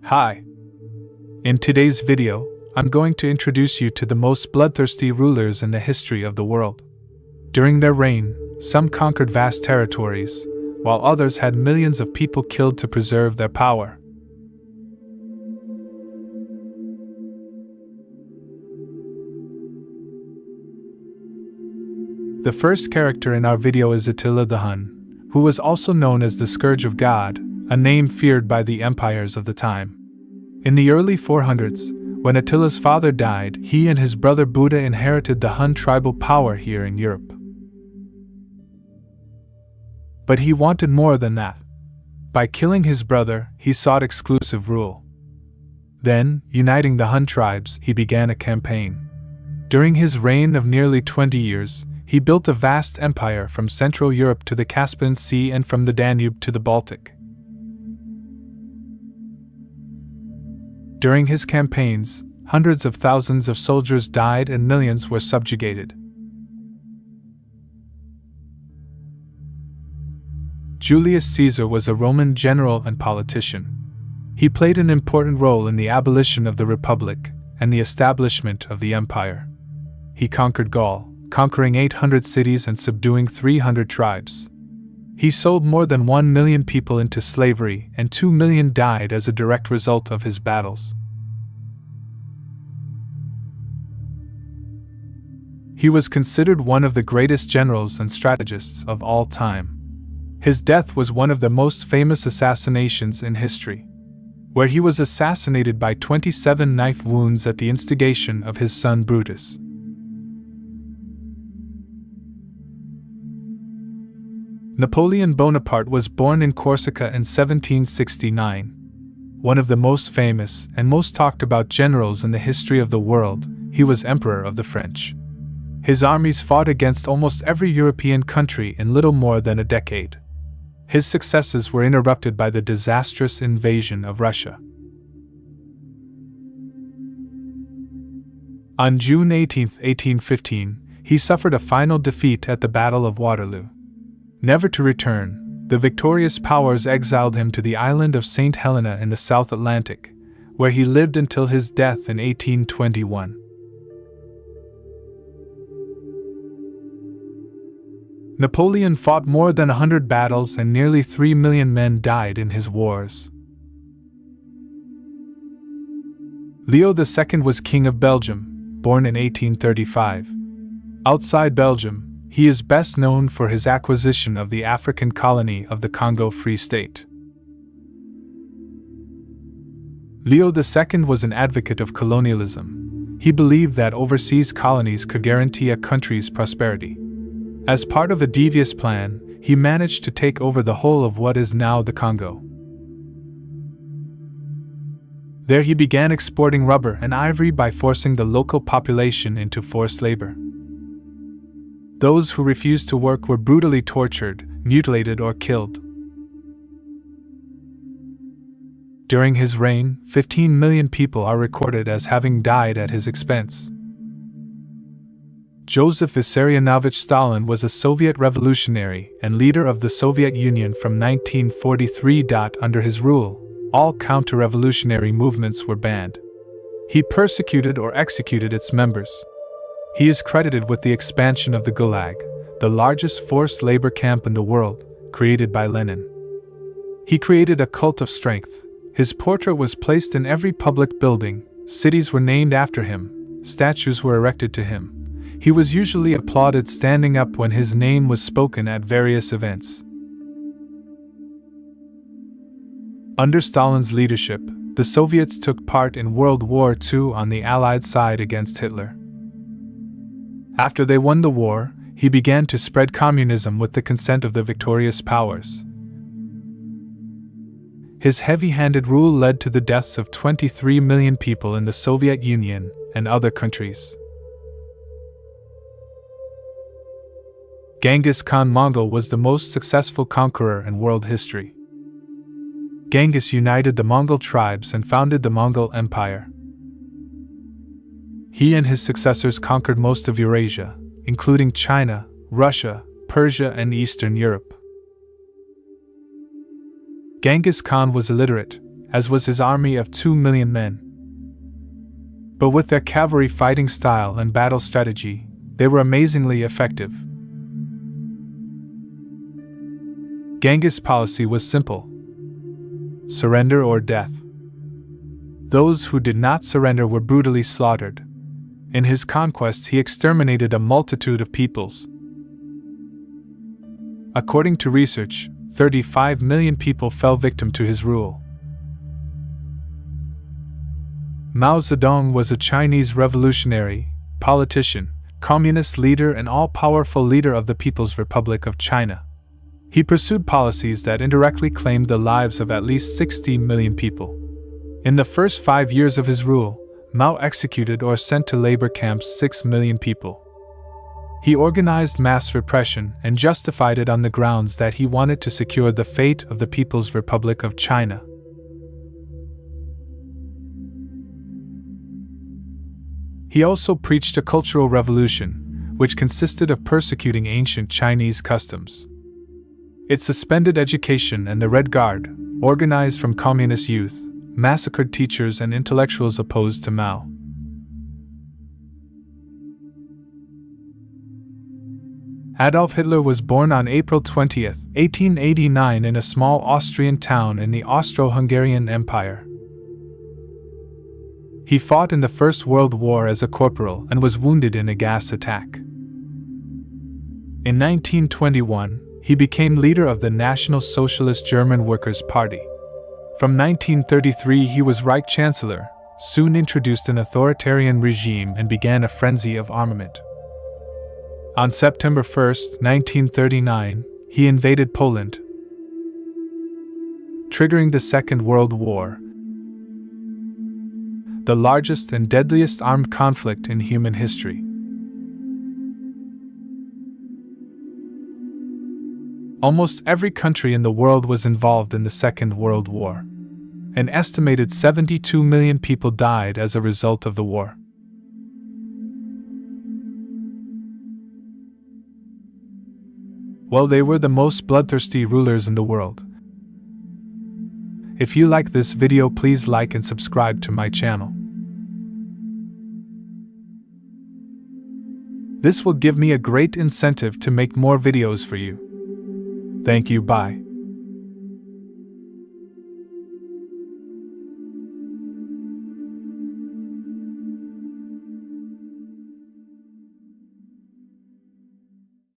Hi. In today's video, I'm going to introduce you to the most bloodthirsty rulers in the history of the world. During their reign, some conquered vast territories, while others had millions of people killed to preserve their power. The first character in our video is Attila the Hun, who was also known as the Scourge of God, a name feared by the empires of the time. In the early 400s, when Attila's father died, he and his brother Buddha inherited the Hun tribal power here in Europe. But he wanted more than that. By killing his brother, he sought exclusive rule. Then, uniting the Hun tribes, he began a campaign. During his reign of nearly 20 years, he built a vast empire from Central Europe to the Caspian Sea and from the Danube to the Baltic. During his campaigns, hundreds of thousands of soldiers died and millions were subjugated. Julius Caesar was a Roman general and politician. He played an important role in the abolition of the Republic and the establishment of the empire. He conquered Gaul, conquering 800 cities and subduing 300 tribes. He sold more than 1 million people into slavery, and 2 million died as a direct result of his battles. He was considered one of the greatest generals and strategists of all time. His death was one of the most famous assassinations in history, where he was assassinated by 27 knife wounds at the instigation of his son Brutus. Napoleon Bonaparte was born in Corsica in 1769. One of the most famous and most talked about generals in the history of the world, he was Emperor of the French. His armies fought against almost every European country in little more than a decade. His successes were interrupted by the disastrous invasion of Russia. On June 18, 1815, he suffered a final defeat at the Battle of Waterloo. Never to return, the victorious powers exiled him to the island of St. Helena in the South Atlantic, where he lived until his death in 1821. Napoleon fought more than 100 battles and nearly 3 million men died in his wars. Leo II was King of Belgium, born in 1835. Outside Belgium, he is best known for his acquisition of the African colony of the Congo Free State. Leo II was an advocate of colonialism. He believed that overseas colonies could guarantee a country's prosperity. As part of a devious plan, he managed to take over the whole of what is now the Congo. There he began exporting rubber and ivory by forcing the local population into forced labor. Those who refused to work were brutally tortured, mutilated, or killed. During his reign, 15 million people are recorded as having died at his expense. Joseph Vissarionovich Stalin was a Soviet revolutionary and leader of the Soviet Union from 1943. Under his rule, all counter-revolutionary movements were banned. He persecuted or executed its members. He is credited with the expansion of the Gulag, the largest forced labor camp in the world, created by Lenin. He created a cult of strength. His portrait was placed in every public building, cities were named after him, statues were erected to him. He was usually applauded standing up when his name was spoken at various events. Under Stalin's leadership, the Soviets took part in World War II on the Allied side against Hitler. After they won the war, he began to spread communism with the consent of the victorious powers. His heavy-handed rule led to the deaths of 23 million people in the Soviet Union and other countries. Genghis Khan Mongol was the most successful conqueror in world history. Genghis united the Mongol tribes and founded the Mongol Empire. He and his successors conquered most of Eurasia, including China, Russia, Persia, and Eastern Europe. Genghis Khan was illiterate, as was his army of 2 million men. But with their cavalry fighting style and battle strategy, they were amazingly effective. Genghis' policy was simple: surrender or death. Those who did not surrender were brutally slaughtered. In his conquests, he exterminated a multitude of peoples. According to research, 35 million people fell victim to his rule. Mao Zedong was a Chinese revolutionary, politician, communist leader, and all-powerful leader of the People's Republic of China. He pursued policies that indirectly claimed the lives of at least 60 million people. In the first 5 years of his rule, Mao executed or sent to labor camps 6 million people. He organized mass repression and justified it on the grounds that he wanted to secure the fate of the People's Republic of China. He also preached a cultural revolution, which consisted of persecuting ancient Chinese customs. It suspended education, and the Red Guard, organized from communist youth, massacred teachers and intellectuals opposed to Mao. Adolf Hitler was born on April 20, 1889 in a small Austrian town in the Austro-Hungarian Empire. He fought in the First World War as a corporal and was wounded in a gas attack. In 1921, he became leader of the National Socialist German Workers' Party. From 1933 he was Reich Chancellor, soon introduced an authoritarian regime and began a frenzy of armament. On September 1, 1939, he invaded Poland, triggering the Second World War, the largest and deadliest armed conflict in human history. Almost every country in the world was involved in the Second World War. An estimated 72 million people died as a result of the war. Well, they were the most bloodthirsty rulers in the world. If you like this video, please like and subscribe to my channel. This will give me a great incentive to make more videos for you. Thank you, bye.